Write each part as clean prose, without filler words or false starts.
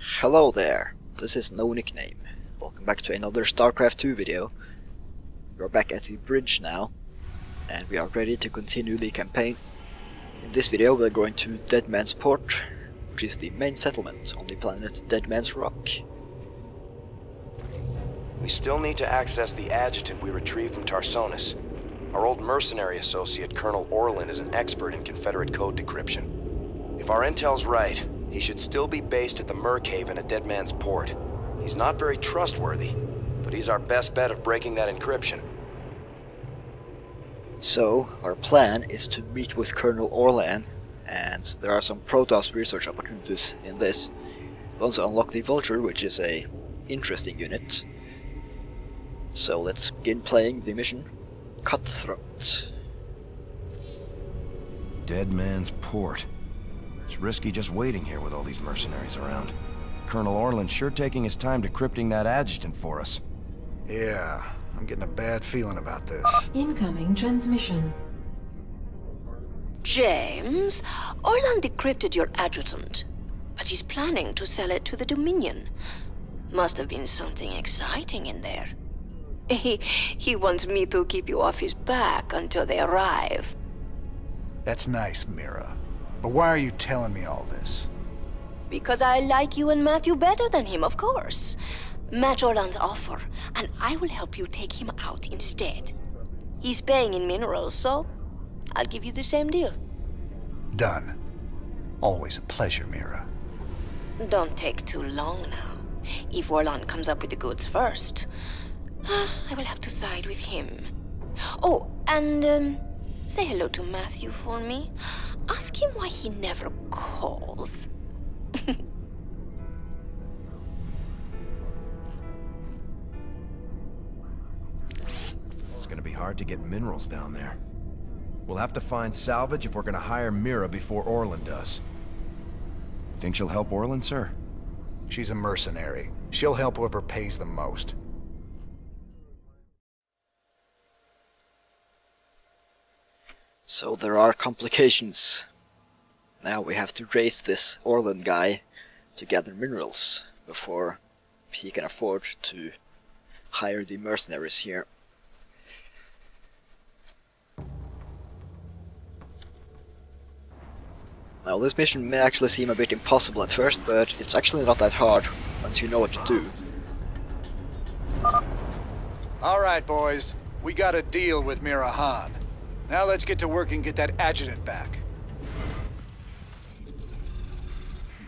Hello there, this is TENoNickname. Welcome back to another StarCraft 2 video. We are back at the bridge now, and we are ready to continue the campaign. In this video we are going to Dead Man's Port, which is the main settlement on the planet Dead Man's Rock. We still need to access the adjutant we retrieved from Tarsonis. Our old mercenary associate, Colonel Orlan, is an expert in Confederate code decryption. If our intel's right, he should still be based at the Merkhaven at Dead Man's Port. He's not very trustworthy, but he's our best bet of breaking that encryption. So, our plan is to meet with Colonel Orlan, and there are some Protoss research opportunities in this. We also unlock the Vulture, which is a interesting unit. So let's begin playing the mission Cutthroat. Dead Man's Port. It's risky just waiting here with all these mercenaries around. Colonel Orlan's sure taking his time decrypting that adjutant for us. Yeah, I'm getting a bad feeling about this. Incoming transmission. James, Orlan decrypted your adjutant, but he's planning to sell it to the Dominion. Must have been something exciting in there. He wants me to keep you off his back until they arrive. That's nice, Mira. But why are you telling me all this? Because I like you and Matthew better than him, of course. Match Orlan's offer, and I will help you take him out instead. He's paying in minerals, so I'll give you the same deal. Done. Always a pleasure, Mira. Don't take too long now. If Orlan comes up with the goods first, I will have to side with him. Oh, and say hello to Matthew for me. Ask him why he never calls. It's gonna be hard to get minerals down there. We'll have to find salvage if we're gonna hire Mira before Orlan does. Think she'll help Orlan, sir? She's a mercenary. She'll help whoever pays the most. So there are complications. Now we have to raise this Orlan guy to gather minerals before he can afford to hire the mercenaries here. Now this mission may actually seem a bit impossible at first, but it's actually not that hard once you know what to do. Alright, boys. We got a deal with Mira Han. Now let's get to work and get that adjutant back.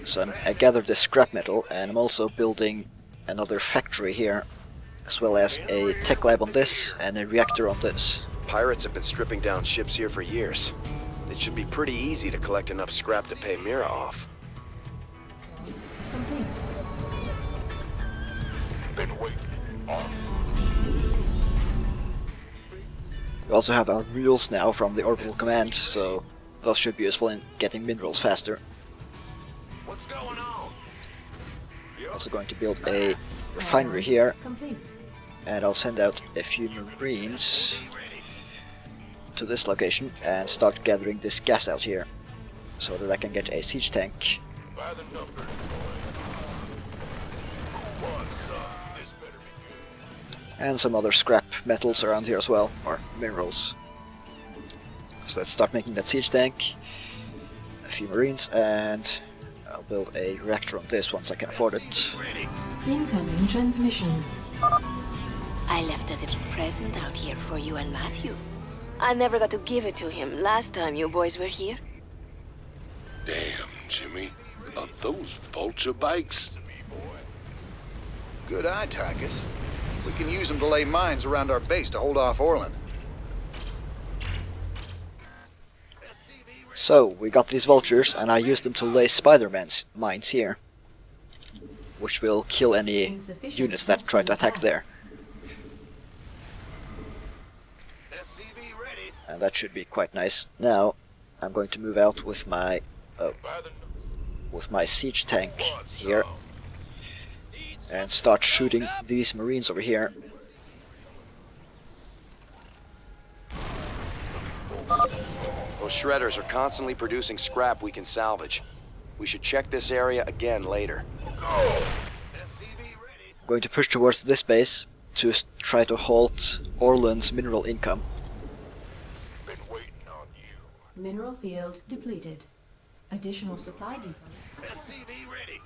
So I gathered the scrap metal, and I'm also building another factory here, as well as a tech lab on this and a reactor on this. Pirates have been stripping down ships here for years. It should be pretty easy to collect enough scrap to pay Mira off. Complete. We also have our mules now from the orbital command, so those should be useful in getting minerals faster. What's going on? Also going to build a refinery here, Complete. and I'll send out a few marines to this location and start gathering this gas out here, so that I can get a siege tank. By the numbers, this better be good. And some other scrap metals around here as well, or minerals. So let's start making that siege tank, a few marines, and I'll build a reactor on this once I can afford it. Incoming transmission. I left a little present out here for you and Matthew. I never got to give it to him last time you boys were here. Damn, Jimmy. Are those vulture bikes? Good eye, Tychus. We can use them to lay mines around our base to hold off Orlan. So, we got these vultures, and I used them to lay Spider-Man's mines here, which will kill any units that try to attack there. And that should be quite nice. Now, I'm going to move out with my siege tank here, and start shooting these marines over here. Those shredders are constantly producing scrap we can salvage. We should check this area again later. Go! I'm going to push towards this base to try to halt Orlan's mineral income. Been waiting on you. Mineral field depleted. Additional supply depots. SCV ready.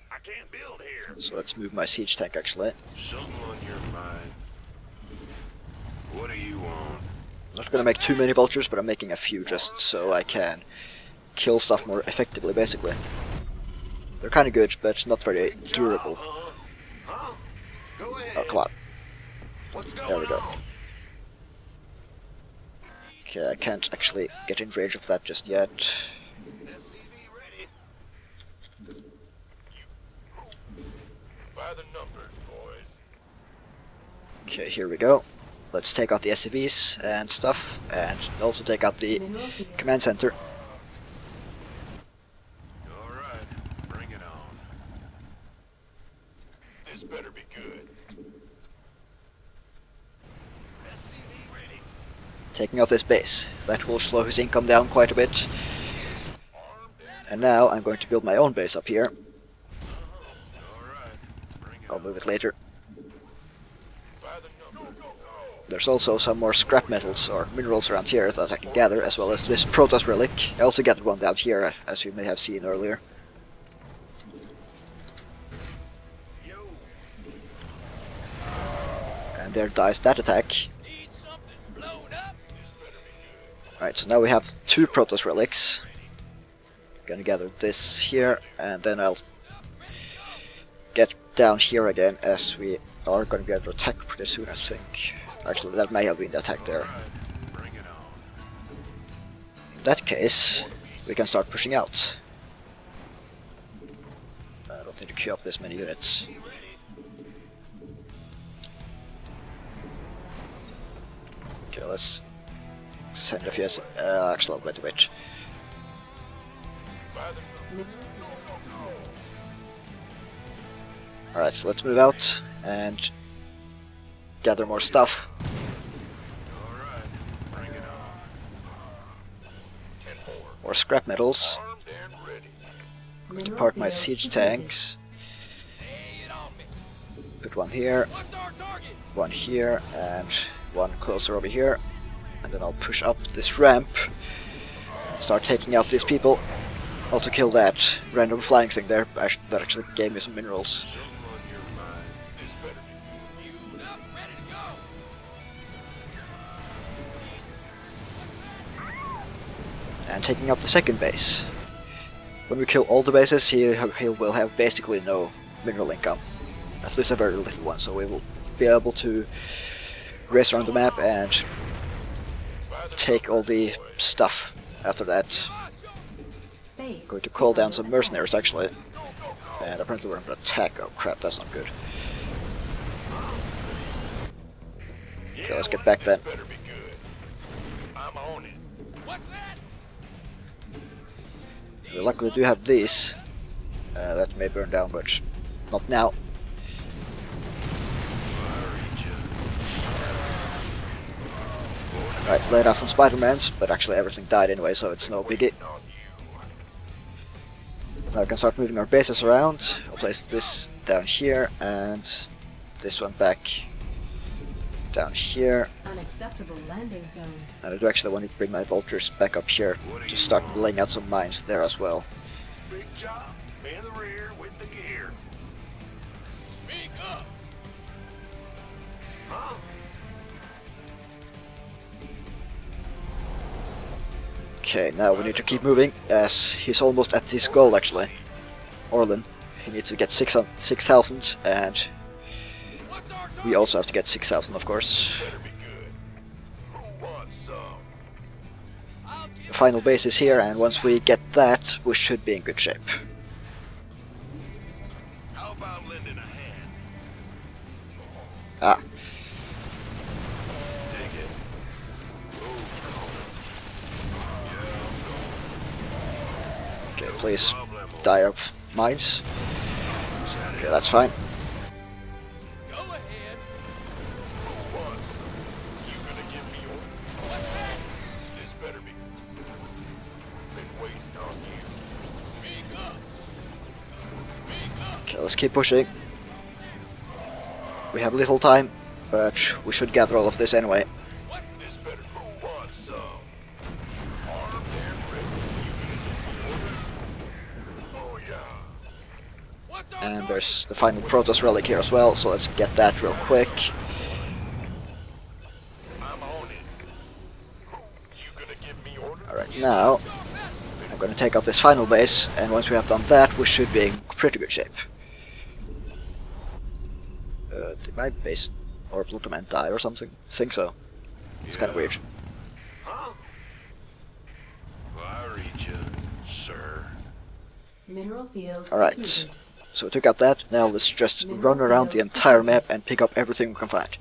I can't build here. So let's move my siege tank actually. Something on your mind. What do you want? I'm not gonna make too many vultures, but I'm making a few just so I can kill stuff more effectively, basically. They're kinda good, but not very durable. Huh? Go ahead. Oh, come on. What's going There we go. on? Okay, I can't actually get in range of that just yet. SCV ready. By the numbers, boys. Okay, here we go. Let's take out the SCVs and stuff, and also take out the Mineral field. command center. All right, bring it on. This better be good. SCV ready. Taking out this base. That will slow his income down quite a bit. And now I'm going to build my own base up here. All right, bring it I'll on. move it later. By the numbers. Go. There's also some more scrap metals or minerals around here that I can gather, as well as this Protoss relic. I also gathered one down here, as you may have seen earlier. Yo, And there dies that attack. need something blown up. This better be good. Alright, so now we have 2 Protoss relics. Gonna gather this here, and then I'll get down here again, as we are gonna be able to attack pretty soon, I think. Actually, that may have been the attack there. All right, bring it on. In that case, we can start pushing out. I don't need to queue up this many units. Okay, let's send a few. Actually, wait a bit. By the Mineral field. Alright, so let's move out and gather more stuff. all right, bring it on. 10-4. More scrap metals. Armed and ready. Going to Mineral park my field siege depleted. tanks. Put one here, one here, and one closer over here. And then I'll push up this ramp. Start taking out these people. Also kill that random flying thing there. That actually gave me some minerals. Something on your mind. This better be good. You up, ready to go. And taking up the second base. When we kill all the bases, he will have basically no mineral income. At least a very little one, so we will be able to race around the map and take all the stuff after that. Base Going to call is down under some attack. mercenaries actually. And apparently we're under attack. Oh crap, that's not good. Okay, let's get back then. This better be good. I'm on it. What's that? We luckily do have these. That may burn down, but not now. Right, lay down some Spider-Mans, but actually everything died anyway, so it's no biggie. On you. Now we can start moving our bases around. I'll place this down here, and this one back down here. Unacceptable landing zone. And I do actually want to bring my vultures back up here to start laying out some mines there as well. Big job. In the rear with the gear. Speak up. Huh? Okay, now we need to keep moving, as he's almost at his goal actually. Orlan. He needs to get 6,000, and we also have to get 6,000 of course. Better be good. Who wants some? The final base is here, and once we get that, we should be in good shape. How about lending a hand? Ah, Dig it. okay, please die of mines. Okay, that's fine. Go ahead. Who wants some? You gonna give me your... This better be... Been waiting on you. Okay, let's keep pushing. We have little time, but we should gather all of this anyway. This better who wants some? Armed and ready. Oh yeah. What's our And there's the final Protoss relic here as well, so let's get that real quick. I'm on it. You gonna give me orders? Alright, now I'm gonna take out this final base, and once we have done that, we should be in pretty good shape. Did my base orbital command die or something? I think so. It's kind of weird. Huh? I read you, sir. Mineral field. Alright, depleted. so we took out that. Now let's just run around the entire map and pick up everything we can find.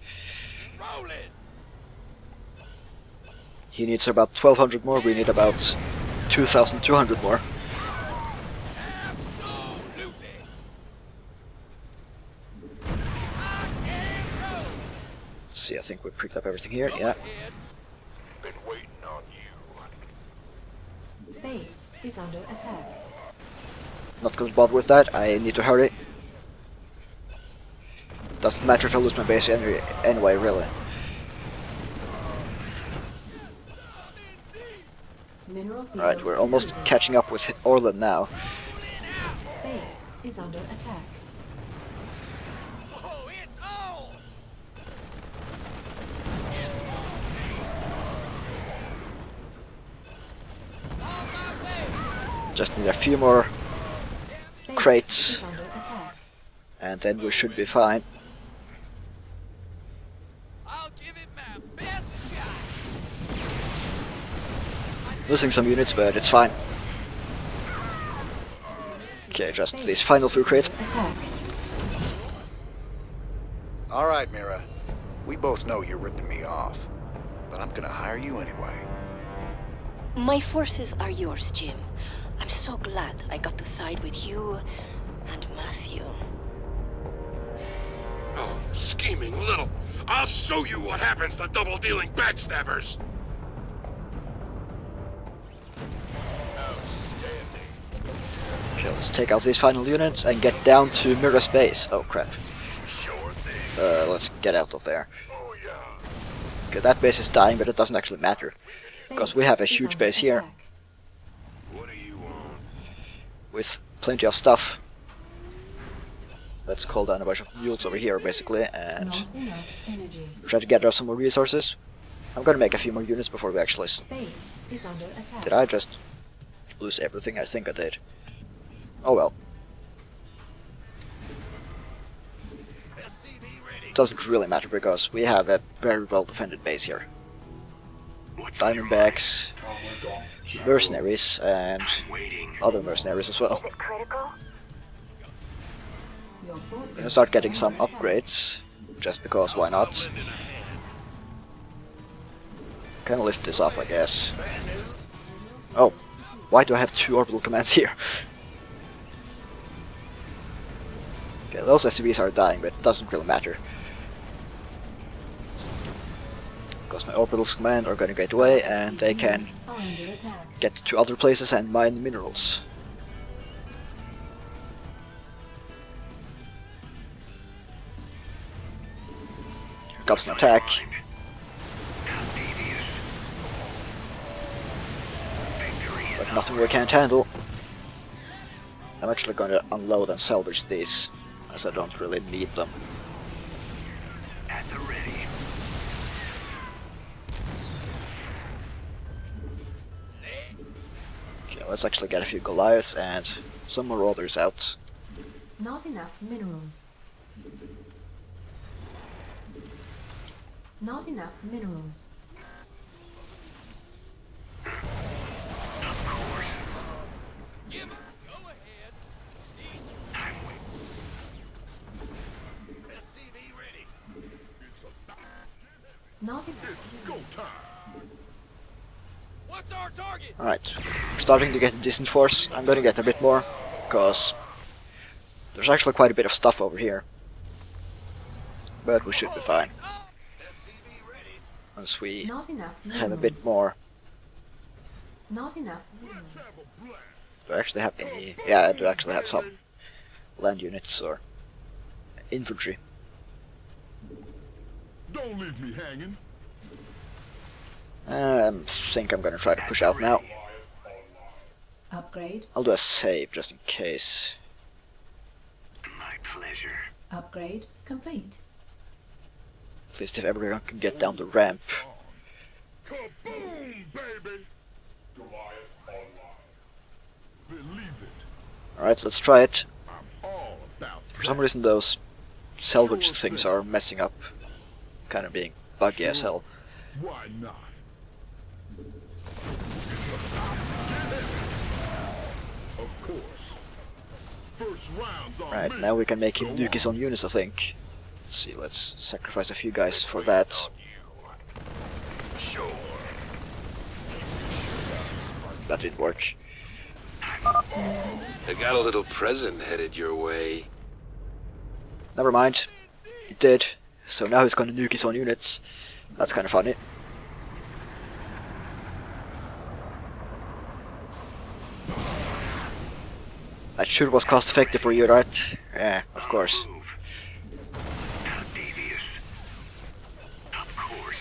Roll it. He needs about 1200 more, we need about 2200 more. Let's see, I think we picked up everything here, yeah. Been waiting on you. Base is under attack. Not gonna bother with that, I need to hurry. Doesn't matter if I lose my base anyway, really. Mineral field. Alright, we're almost catching up with Orlan now. Base is under attack. Oh, it's on. Just need a few more Base crates, is under attack. and then we should be fine. I'll give it my best shot. Losing some units, but it's fine. Okay, just these final few crates. Attack. Alright, Mira. We both know you're ripping me off. But I'm gonna hire you anyway. My forces are yours, Jim. I'm so glad I got to side with you and Matthew. Oh, scheming little. I'll show you what happens to double-dealing backstabbers. Outstanding. Okay, let's take out these final units and get down to Mira's base. Oh crap. Sure thing. Let's get out of there. Oh yeah. Okay, that base is dying, but it doesn't actually matter. Because we have a Base is huge under base here, attack. What do you want? with plenty of stuff. Let's call down a bunch of mules over here, basically, and Not enough energy. try to gather up some more resources. I'm gonna make a few more units before we actually... Base is under attack. Did I just lose everything? I think I did. Oh well. SCV ready. Doesn't really matter because we have a very well defended base here. Diamondbacks, mercenaries, and Waiting. other mercenaries as well. Your forces I'm gonna start getting are some under attack. upgrades, just because why not? Lend in a hand. Can lift this up, I guess. Oh, why do I have two orbital commands here? Okay, those STVs are dying, but it doesn't really matter. Because my orbitals command are gonna get away, and they can Are under attack. get to other places and mine minerals. Here comes an attack. But nothing we can't handle. I'm actually going to unload and salvage these, as I don't really need them. At the ready. Okay, let's actually get a few Goliaths and some more orders out. Not enough minerals. Not enough minerals. Give 'em. Go ahead. SCV ready. Not enough. Go time. What's our target? Alright, we're starting to get a decent force. I'm going to get a bit more, because there's actually quite a bit of stuff over here. But we should be fine, SCV ready. once we Not enough minerals. have a bit more. Not enough minerals. Do I actually have any? Yeah, I do actually have some. land units or infantry. Don't leave me hanging. I think I'm gonna try to push out now. Upgrade. I'll do a save just in case. My pleasure. Upgrade complete. At least if everyone can get down the ramp. Kaboom, baby! Goliath online. Believe it. Alright, let's try it. I'm all about For some reason those salvage things are messing up. Kind of being buggy as hell. Why not? Of course. First round's on Right, me. now we can make him nuke his own units, I think. Let's see, let's sacrifice a few guys for that. Sure. That didn't work. I got a little present headed your way. Never mind. He did. So now he's gonna nuke his own units. That's kind of funny. That sure was cost effective for you, right? Yeah, of course. How devious. Of course.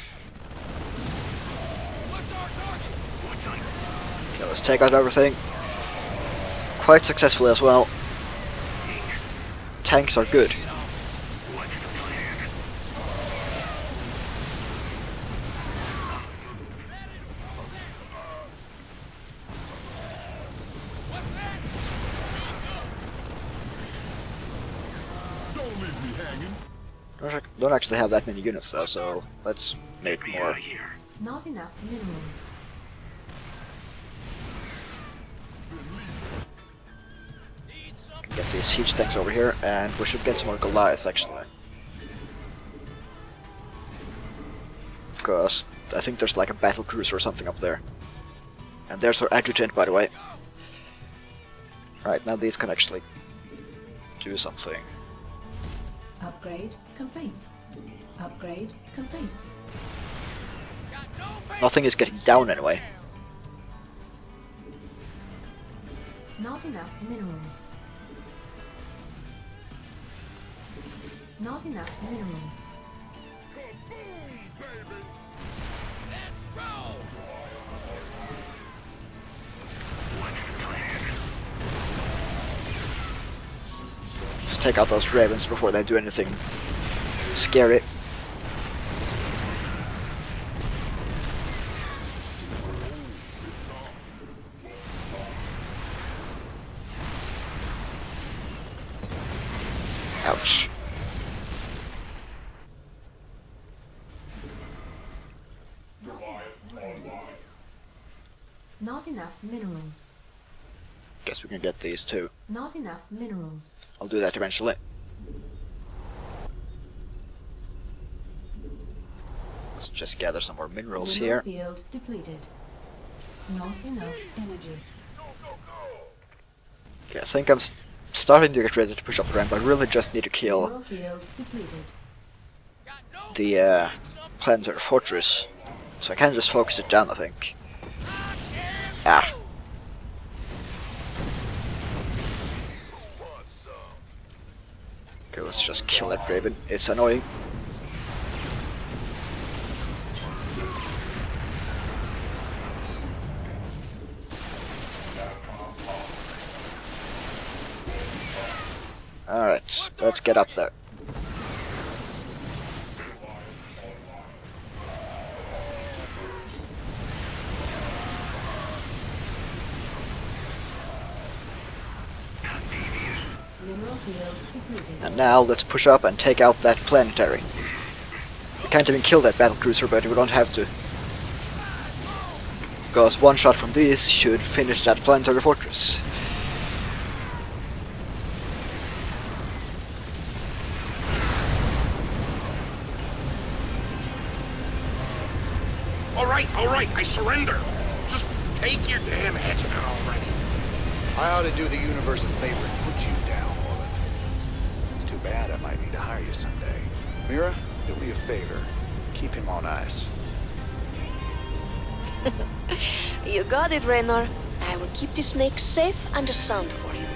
What's on? Okay, let's take out everything. Quite successfully as well. Tanks are good. What's the plan? Don't leave me hanging. Don't actually have that many units though, so let's make more. Here. Not enough minerals. Get these siege tanks over here, and we should get some more Goliaths actually. Because I think there's like a battle cruiser or something up there. And there's our adjutant, by the way. Right, now these can actually do something. Upgrade complete. Upgrade complete. Nothing is getting down anyway. Not enough minerals. Not enough minerals. Let's take out those ravens before they do anything scary. Ouch. Not enough minerals. Guess we can get these too. Not enough minerals. I'll do that eventually. Let's just gather some more minerals Mineral here. field depleted. Not enough energy. Okay, I think I'm starting to get ready to push up the ramp. I really just need to kill Mineral field depleted. the planetary fortress. So I can just focus it down, I think. Ah. Okay, let's just kill that raven. It's annoying. Alright, let's get up there. Mineral field depleted. And now let's push up and take out that planetary. We can't even kill that battlecruiser, but we don't have to. Because one shot from these should finish that planetary fortress. All right, I surrender. Just take your damn edge out already. I ought to do the universe a favor and put you down, woman. It's too bad I might need to hire you someday. Mira, do me a favor. Keep him on ice. You got it, Raynor. I will keep the snake safe and sound for you.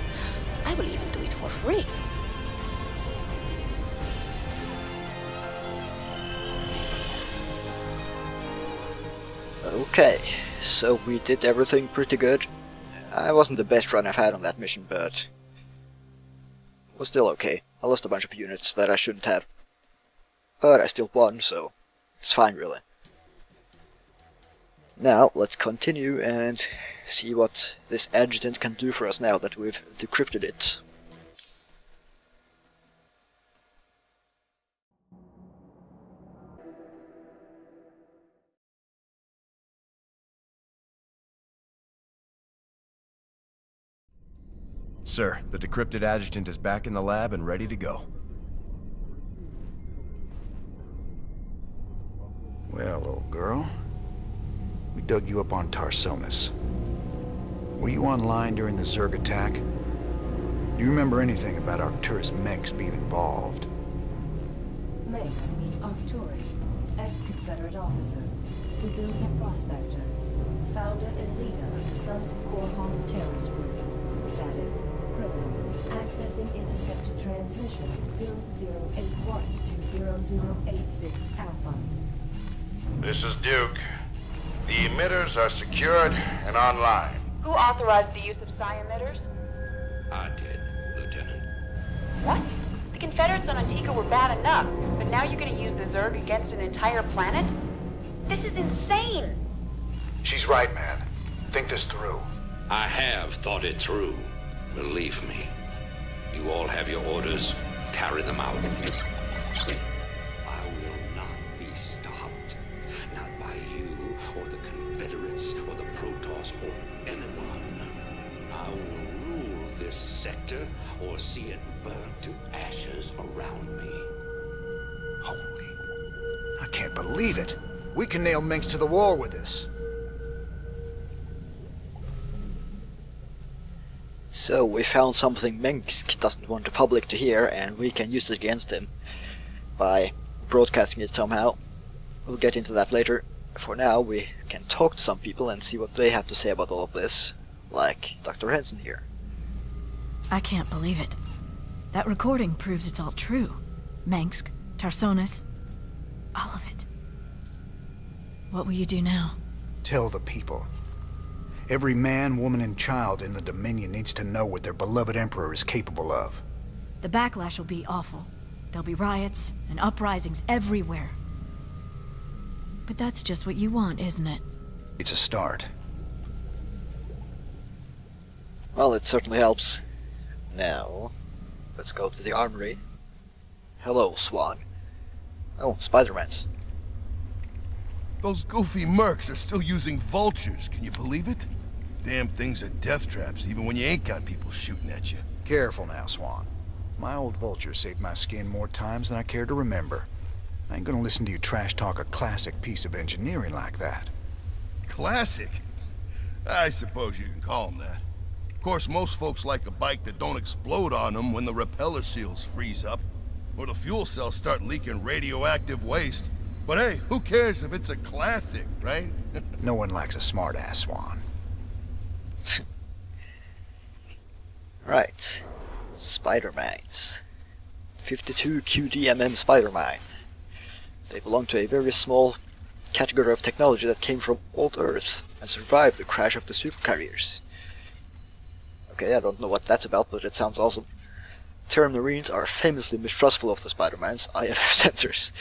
I will even do it for free. Okay, so we did everything pretty good. I wasn't the best run I've had on that mission, but it was still okay. I lost a bunch of units that I shouldn't have, but I still won, so it's fine really. Now let's continue and see what this adjutant can do for us now that we've decrypted it. Sir, the decrypted adjutant is back in the lab and ready to go. Well, old girl, we dug you up on Tarsonis. Were you online during the Zerg attack? Do you remember anything about Arcturus Menks being involved? Menks, Arcturus, ex-Confederate officer, civilian prospector, founder and leader of the Sons of Korhon terrorist group. Status, criminal. Accessing intercepted transmission 0081 to 0086 Alpha. This is Duke. The emitters are secured and online. Who authorized the use of psi emitters? I did, Lieutenant. What? The Confederates on Antigua were bad enough, but now you're gonna use the Zerg against an entire planet? This is insane! She's right, man. Think this through. I have thought it through. Believe me. You all have your orders. Carry them out. I will not be stopped. Not by you, or the Confederates, or the Protoss, or anyone. I will rule this sector, or see it burnt to ashes around me. Holy... I can't believe it! We can nail Menks to the wall with this. So we found something Mengsk doesn't want the public to hear, and we can use it against him by broadcasting it somehow. We'll get into that later. For now, we can talk to some people and see what they have to say about all of this, like Dr. Henson here. I can't believe it. That recording proves it's all true. Mengsk, Tarsonis, all of it. What will you do now? Tell the people. Every man, woman, and child in the Dominion needs to know what their beloved Emperor is capable of. The backlash will be awful. There'll be riots and uprisings everywhere. But that's just what you want, isn't it? It's a start. Well, it certainly helps. Now, let's go to the armory. Hello, Swan. Oh, Spider-Man's. Those goofy mercs are still using vultures, can you believe it? Damn things are death traps, even when you ain't got people shooting at you. Careful now, Swan. My old vulture saved my skin more times than I care to remember. I ain't gonna listen to you trash talk a classic piece of engineering like that. Classic? I suppose you can call them that. Of course, most folks like a bike that don't explode on them when the repeller seals freeze up, or the fuel cells start leaking radioactive waste. But hey, who cares if it's a classic, right? No one likes a smart-ass, Swan. Right. Spider-Mines. 52 QDMM Spider-Mine. They belong to a very small category of technology that came from old Earth and survived the crash of the supercarriers. Okay, I don't know what that's about, but it sounds awesome. Terran Marines are famously mistrustful of the Spider-Mine's IFF sensors.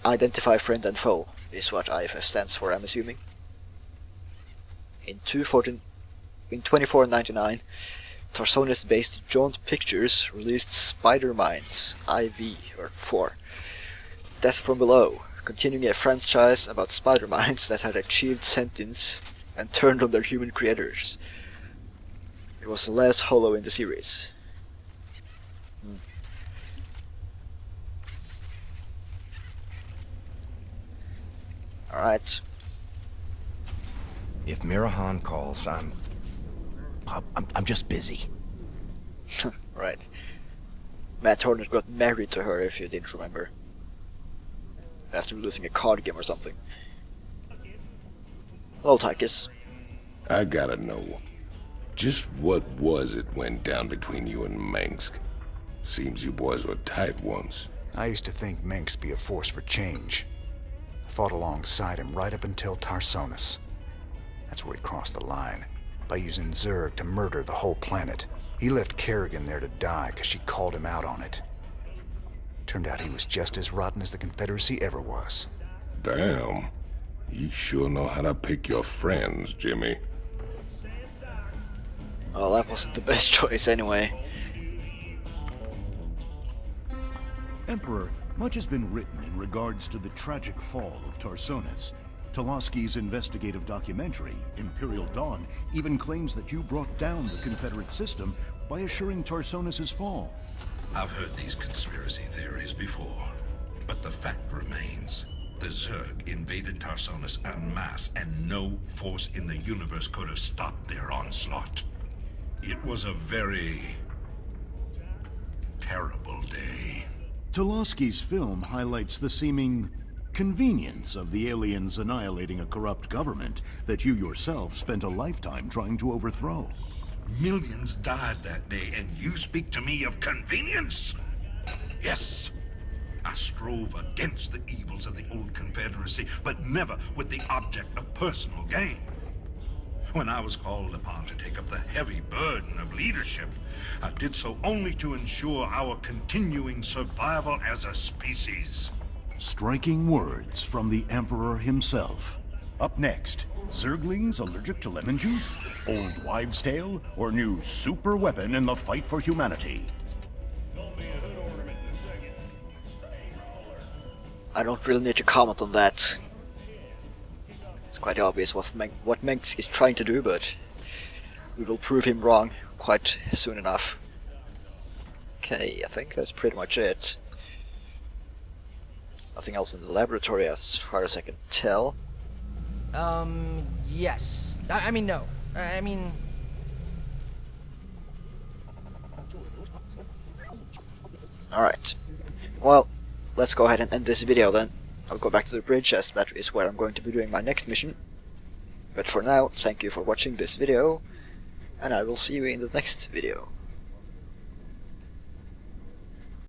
Identify friend and foe is what IFF stands for, I'm assuming. In 2499, Tarsonis-based Joint Pictures released Spider-Mines IV, or 4. Death from Below, continuing a franchise about Spider-Mines that had achieved sentience and turned on their human creators. It was the last holo in the series. Alright. If Mirahan calls, I'm just busy. Right. Matt Hornet got married to her, if you didn't remember. After losing a card game or something. Hello, Tychus. I gotta know. Just what was it went down between you and Mengsk? Seems you boys were tight once. I used to think Mengsk be a force for change. I fought alongside him right up until Tarsonis. That's where he crossed the line, by using Zerg to murder the whole planet. He left Kerrigan there to die because she called him out on it. Turned out he was just as rotten as the Confederacy ever was. Damn. You sure know how to pick your friends, Jimmy. Well, that wasn't the best choice anyway. Emperor, much has been written in regards to the tragic fall of Tarsonis. Toloski's investigative documentary, Imperial Dawn, even claims that you brought down the Confederate system by assuring Tarsonis' fall. I've heard these conspiracy theories before, but the fact remains. The Zerg invaded Tarsonis en masse, and no force in the universe could have stopped their onslaught. It was a very terrible day. Toloski's film highlights the seeming convenience of the aliens annihilating a corrupt government that you yourself spent a lifetime trying to overthrow. Millions died that day, and you speak to me of convenience? Yes, I strove against the evils of the old Confederacy, but never with the object of personal gain. When I was called upon to take up the heavy burden of leadership, I did so only to ensure our continuing survival as a species. Striking words from the Emperor himself. Up next, Zerglings allergic to lemon juice? Old wives' tale? Or new super weapon in the fight for humanity? I don't really need to comment on that. It's quite obvious what Mengsk is trying to do, but we will prove him wrong quite soon enough. Okay, I think that's pretty much it. Nothing else in the laboratory as far as I can tell. Yes. I mean, no. I mean... Alright. Well, let's go ahead and end this video then. I'll go back to the bridge as that is where I'm going to be doing my next mission. But for now, thank you for watching this video, and I will see you in the next video.